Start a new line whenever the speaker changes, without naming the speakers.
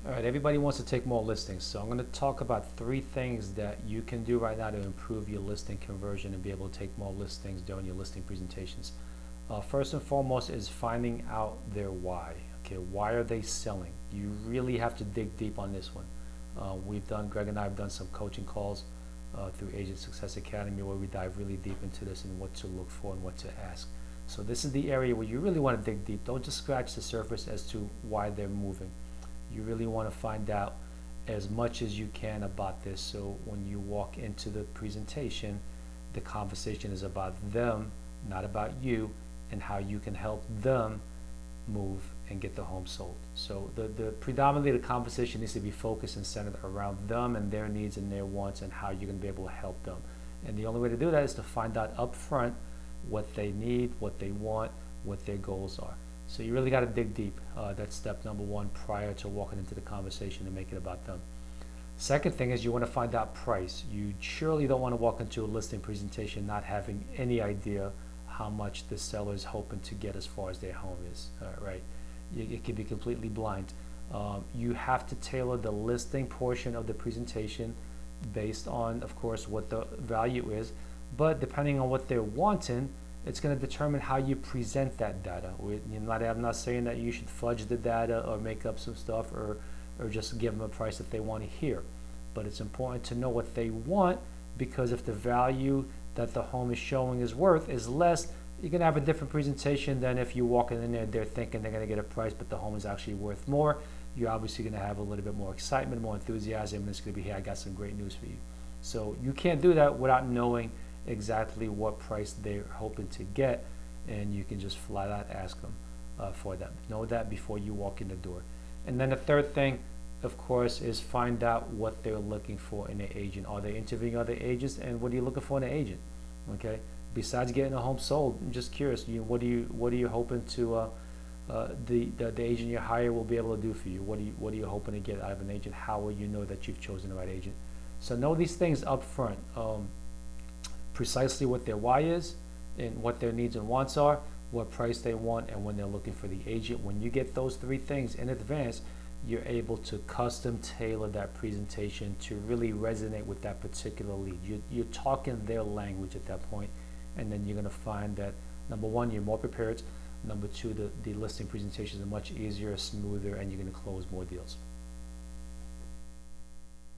All right, everybody wants to take more listings, so I'm going to talk about 3 things that you can do right now to improve your listing conversion and be able to take more listings during your listing presentations. First and foremost is finding out their why. Okay, why are they selling? You really have to dig deep on this one. Greg and I have done some coaching calls through Agent Success Academy where we dive really deep into this and what to look for and what to ask. So this is the area where you really want to dig deep. Don't just scratch the surface as to why they're moving. You really want to find out as much as you can about this, so when you walk into the presentation, the conversation is about them, not about you, and how you can help them move and get the home sold. So the predominantly the conversation needs to be focused and centered around them and their needs and their wants and how you're going to be able to help them. And the only way to do that is to find out up front what they need, what they want, what their goals are. So you really got to dig deep. That's step number 1 prior to walking into the conversation and make it about them. Second thing is you want to find out price. You surely don't want to walk into a listing presentation not having any idea how much the seller is hoping to get as far as their home is, right? It can be completely blind. You have to tailor the listing portion of the presentation based on, of course, what the value is, but depending on what they're wanting, it's going to determine how you present that data. I'm not saying that you should fudge the data or make up some stuff or just give them a price that they want to hear. But it's important to know what they want, because if the value that the home is showing is worth is less, you're going to have a different presentation than if you walk in there, they're thinking they're going to get a price, but the home is actually worth more. You're obviously going to have a little bit more excitement, more enthusiasm, and it's going to be, hey, I got some great news for you. So you can't do that without knowing exactly what price they're hoping to get, and you can just flat out ask them for them. Know that before you walk in the door. And then the third thing, of course, is find out what they're looking for in an agent. Are they interviewing other agents, and what are you looking for in an agent? Okay. Besides getting a home sold, I'm just curious. What are you hoping to the agent you hire will be able to do for you? What are you hoping to get out of an agent? How will you know that you've chosen the right agent? So know these things up front. Precisely what their why is and what their needs and wants are, what price they want, and when they're looking for the agent. When you get those 3 things in advance, you're able to custom tailor that presentation to really resonate with that particular lead. You're talking their language at that point, and then you're going to find that, number 1, you're more prepared. Number 2, the listing presentations are much easier, smoother, and you're going to close more deals.